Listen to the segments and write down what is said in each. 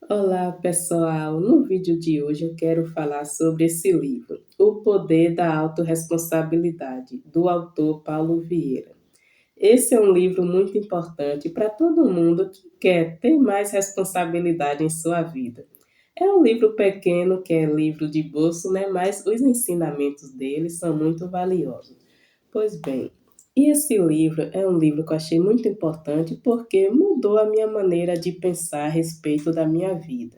Olá, pessoal! No vídeo de hoje eu quero falar sobre esse livro, O Poder da Autorresponsabilidade, do autor Paulo Vieira. Esse é um livro muito importante para todo mundo que quer ter mais responsabilidade em sua vida. É um livro pequeno, que é livro de bolso, né? Mas os ensinamentos dele são muito valiosos. Pois bem, e esse livro é um livro que eu achei muito importante porque mudou a minha maneira de pensar a respeito da minha vida.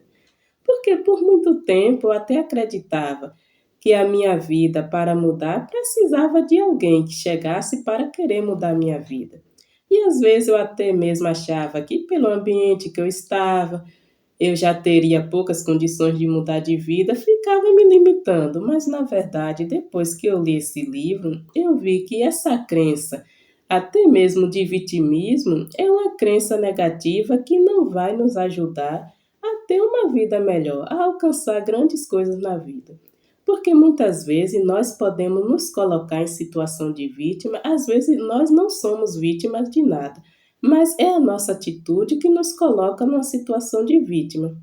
Porque por muito tempo eu até acreditava que a minha vida para mudar precisava de alguém que chegasse para querer mudar a minha vida. E às vezes eu até mesmo achava que pelo ambiente que eu estava, eu já teria poucas condições de mudar de vida, ficava me limitando. Mas na verdade, depois que eu li esse livro, eu vi que essa crença, até mesmo de vitimismo, é uma crença negativa que não vai nos ajudar a ter uma vida melhor, a alcançar grandes coisas na vida. Porque muitas vezes nós podemos nos colocar em situação de vítima, às vezes nós não somos vítimas de nada, mas é a nossa atitude que nos coloca numa situação de vítima.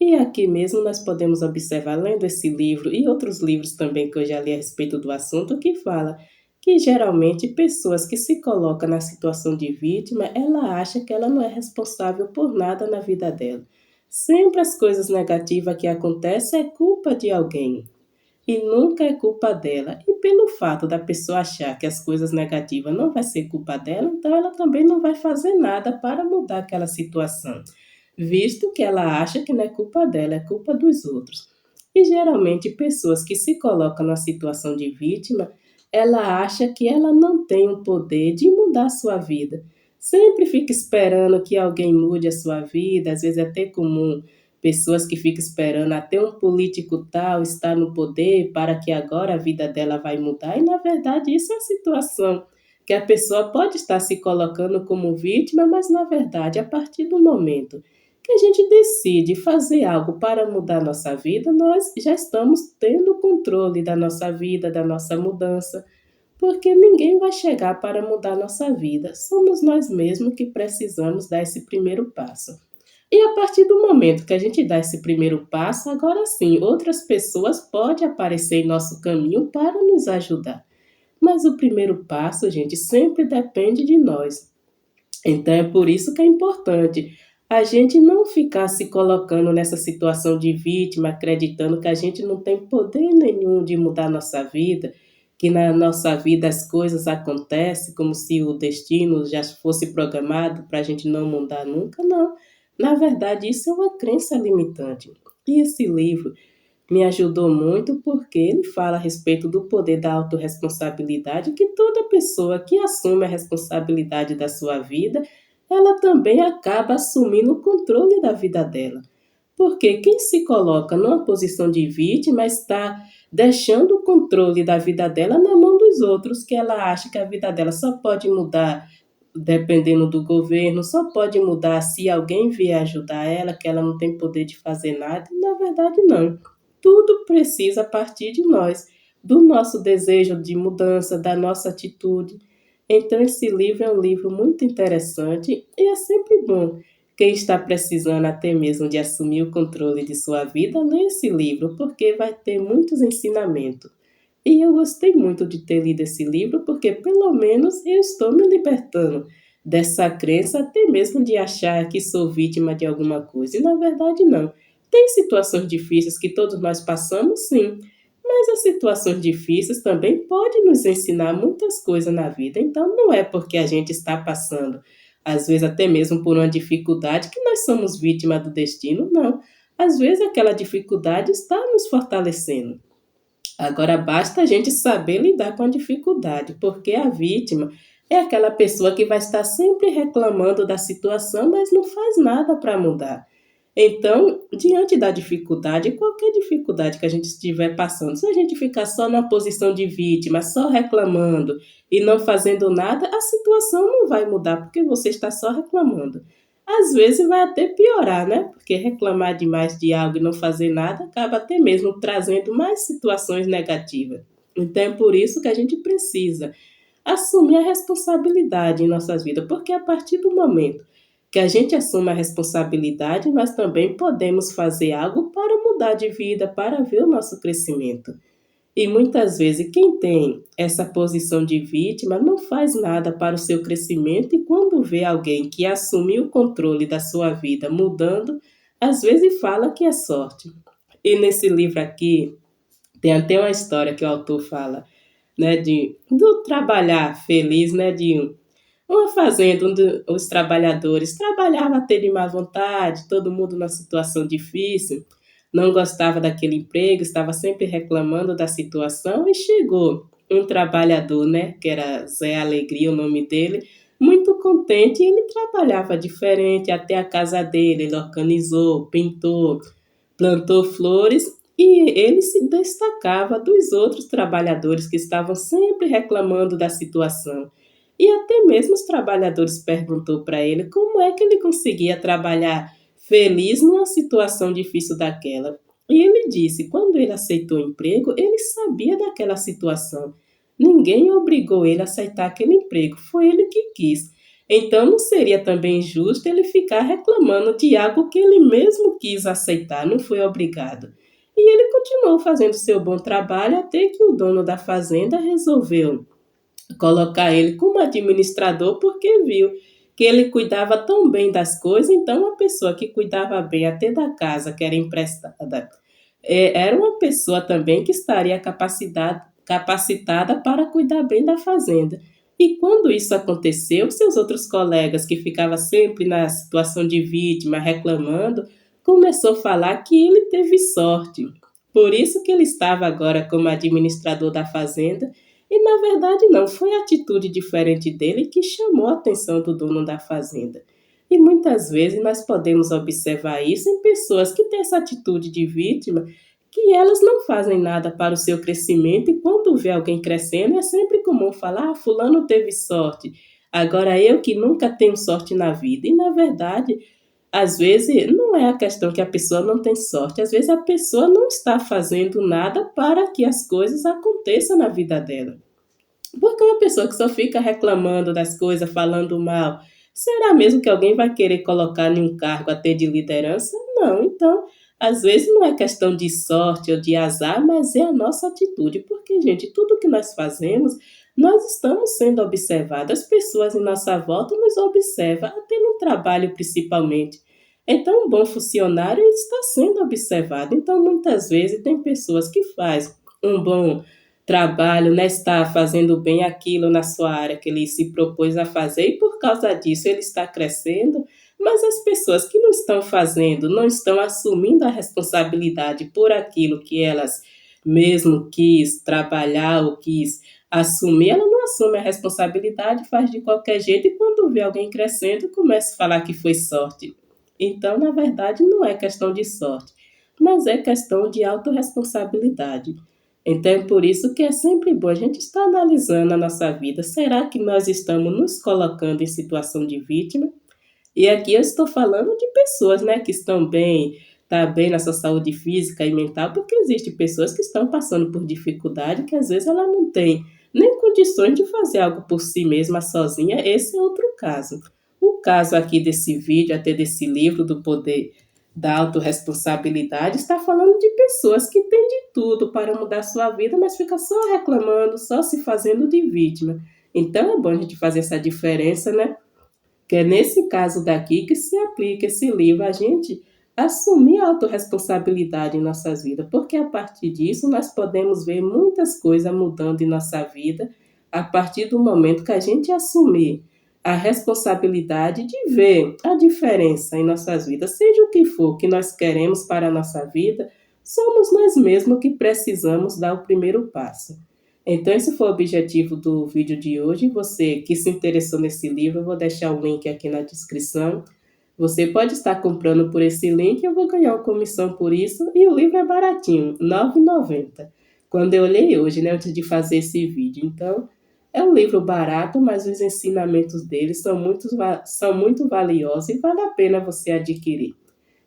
E aqui mesmo nós podemos observar, lendo esse livro e outros livros também que eu já li a respeito do assunto, que fala que geralmente pessoas que se colocam na situação de vítima, ela acha que ela não é responsável por nada na vida dela. Sempre as coisas negativas que acontecem é culpa de alguém e nunca é culpa dela. E pelo fato da pessoa achar que as coisas negativas não vai ser culpa dela, então ela também não vai fazer nada para mudar aquela situação, visto que ela acha que não é culpa dela, é culpa dos outros. E geralmente pessoas que se colocam na situação de vítima, ela acha que ela não tem o poder de mudar a sua vida. Sempre fica esperando que alguém mude a sua vida, às vezes é até comum pessoas que ficam esperando até um político tal estar no poder para que agora a vida dela vai mudar, e na verdade isso é a situação que a pessoa pode estar se colocando como vítima, mas na verdade a partir do momento que a gente decide fazer algo para mudar a nossa vida, nós já estamos tendo o controle da nossa vida, da nossa mudança, porque ninguém vai chegar para mudar a nossa vida, somos nós mesmos que precisamos dar esse primeiro passo. E a partir do momento que a gente dá esse primeiro passo, agora sim, outras pessoas podem aparecer em nosso caminho para nos ajudar. Mas o primeiro passo, gente, sempre depende de nós. Então é por isso que é importante a gente não ficar se colocando nessa situação de vítima, acreditando que a gente não tem poder nenhum de mudar nossa vida, que na nossa vida as coisas acontecem como se o destino já fosse programado para a gente não mudar nunca. Não. Na verdade, isso é uma crença limitante. E esse livro me ajudou muito porque ele fala a respeito do poder da autorresponsabilidade, que toda pessoa que assume a responsabilidade da sua vida, ela também acaba assumindo o controle da vida dela. Porque quem se coloca numa posição de vítima está deixando o controle da vida dela na mão dos outros, que ela acha que a vida dela só pode mudar dependendo do governo, só pode mudar se alguém vier ajudar ela, que ela não tem poder de fazer nada, e na verdade não. Tudo precisa partir de nós, do nosso desejo de mudança, da nossa atitude. Então esse livro é um livro muito interessante e é sempre bom quem está precisando até mesmo de assumir o controle de sua vida, lê esse livro, porque vai ter muitos ensinamentos. E eu gostei muito de ter lido esse livro, porque pelo menos eu estou me libertando dessa crença, até mesmo de achar que sou vítima de alguma coisa. E na verdade não. Tem situações difíceis que todos nós passamos, sim, mas as situações difíceis também podem nos ensinar muitas coisas na vida. Então não é porque a gente está passando, às vezes até mesmo por uma dificuldade, que nós somos vítima do destino, não. Às vezes aquela dificuldade está nos fortalecendo. Agora basta a gente saber lidar com a dificuldade, porque a vítima é aquela pessoa que vai estar sempre reclamando da situação, mas não faz nada para mudar. Então, diante da dificuldade, qualquer dificuldade que a gente estiver passando, se a gente ficar só na posição de vítima, só reclamando e não fazendo nada, a situação não vai mudar, porque você está só reclamando. Às vezes vai até piorar, né? Porque reclamar demais de algo e não fazer nada acaba até mesmo trazendo mais situações negativas. Então é por isso que a gente precisa assumir a responsabilidade em nossas vidas, porque a partir do momento que a gente assuma a responsabilidade, nós também podemos fazer algo para mudar de vida, para ver o nosso crescimento. E muitas vezes quem tem essa posição de vítima não faz nada para o seu crescimento e quando vê alguém que assumiu o controle da sua vida mudando, às vezes fala que é sorte. E nesse livro aqui tem até uma história que o autor fala, né, do trabalhar feliz, né, de uma fazenda onde os trabalhadores trabalhavam até de má vontade, todo mundo numa situação difícil, não gostava daquele emprego, estava sempre reclamando da situação e chegou um trabalhador, né, que era Zé Alegria o nome dele, muito contente e ele trabalhava diferente até a casa dele, ele organizou, pintou, plantou flores e ele se destacava dos outros trabalhadores que estavam sempre reclamando da situação. E até mesmo os trabalhadores perguntou para ele como é que ele conseguia trabalhar feliz numa situação difícil daquela. E ele disse, quando ele aceitou o emprego, ele sabia daquela situação. Ninguém obrigou ele a aceitar aquele emprego, foi ele que quis. Então não seria também justo ele ficar reclamando de algo que ele mesmo quis aceitar, não foi obrigado. E ele continuou fazendo seu bom trabalho até que o dono da fazenda resolveu colocar ele como administrador porque viu que ele cuidava tão bem das coisas, então uma pessoa que cuidava bem até da casa que era emprestada, era uma pessoa também que estaria capacitada para cuidar bem da fazenda. E quando isso aconteceu, seus outros colegas que ficavam sempre na situação de vítima, reclamando, começou a falar que ele teve sorte. Por isso que ele estava agora como administrador da fazenda, e na verdade não, foi a atitude diferente dele que chamou a atenção do dono da fazenda. E muitas vezes nós podemos observar isso em pessoas que têm essa atitude de vítima, que elas não fazem nada para o seu crescimento e quando vê alguém crescendo é sempre comum falar, fulano teve sorte, agora eu que nunca tenho sorte na vida. E na verdade, às vezes não é a questão que a pessoa não tem sorte, às vezes a pessoa não está fazendo nada para que as coisas aconteçam na vida dela. Porque uma pessoa que só fica reclamando das coisas, falando mal, será mesmo que alguém vai querer colocar em um cargo até de liderança? Não. Então, às vezes não é questão de sorte ou de azar, mas é a nossa atitude. Porque, gente, tudo que nós fazemos, nós estamos sendo observados. As pessoas em nossa volta nos observam, até no trabalho principalmente. Então, um bom funcionário ele está sendo observado. Então, muitas vezes, tem pessoas que fazem um bom trabalho, né, está fazendo bem aquilo na sua área que ele se propôs a fazer e por causa disso ele está crescendo, mas as pessoas que não estão fazendo, não estão assumindo a responsabilidade por aquilo que elas mesmo quis trabalhar ou quis assumir, ela não assume a responsabilidade, faz de qualquer jeito e quando vê alguém crescendo começa a falar que foi sorte. Então, na verdade, não é questão de sorte, mas é questão de autorresponsabilidade. Então, é por isso que é sempre bom a gente estar analisando a nossa vida. Será que nós estamos nos colocando em situação de vítima? E aqui eu estou falando de pessoas, né, que estão bem, tá bem na sua saúde física e mental, porque existem pessoas que estão passando por dificuldade que às vezes ela não tem nem condições de fazer algo por si mesma sozinha. Esse é outro caso. O caso aqui desse vídeo, até desse livro do poder da autorresponsabilidade, está falando de pessoas que têm de tudo para mudar sua vida, mas fica só reclamando, só se fazendo de vítima. Então é bom a gente fazer essa diferença, né? Que é nesse caso daqui que se aplica esse livro, a gente assumir a autorresponsabilidade em nossas vidas, porque a partir disso nós podemos ver muitas coisas mudando em nossa vida, a partir do momento que a gente assumir a responsabilidade de ver a diferença em nossas vidas, seja o que for que nós queremos para a nossa vida, somos nós mesmos que precisamos dar o primeiro passo. Então, esse foi o objetivo do vídeo de hoje. Você que se interessou nesse livro, eu vou deixar o link aqui na descrição. Você pode estar comprando por esse link, eu vou ganhar uma comissão por isso. E o livro é baratinho, R$ 9,90. Quando eu olhei hoje, né, antes de fazer esse vídeo. Então, é um livro barato, mas os ensinamentos dele são muito valiosos e vale a pena você adquirir.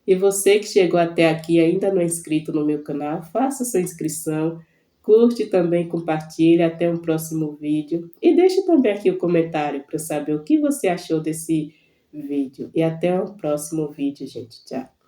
E você que chegou até aqui e ainda não é inscrito no meu canal, faça sua inscrição. Curte também, compartilhe, até um próximo vídeo. E deixe também aqui o comentário para eu saber o que você achou desse vídeo. E até o próximo vídeo, gente. Tchau.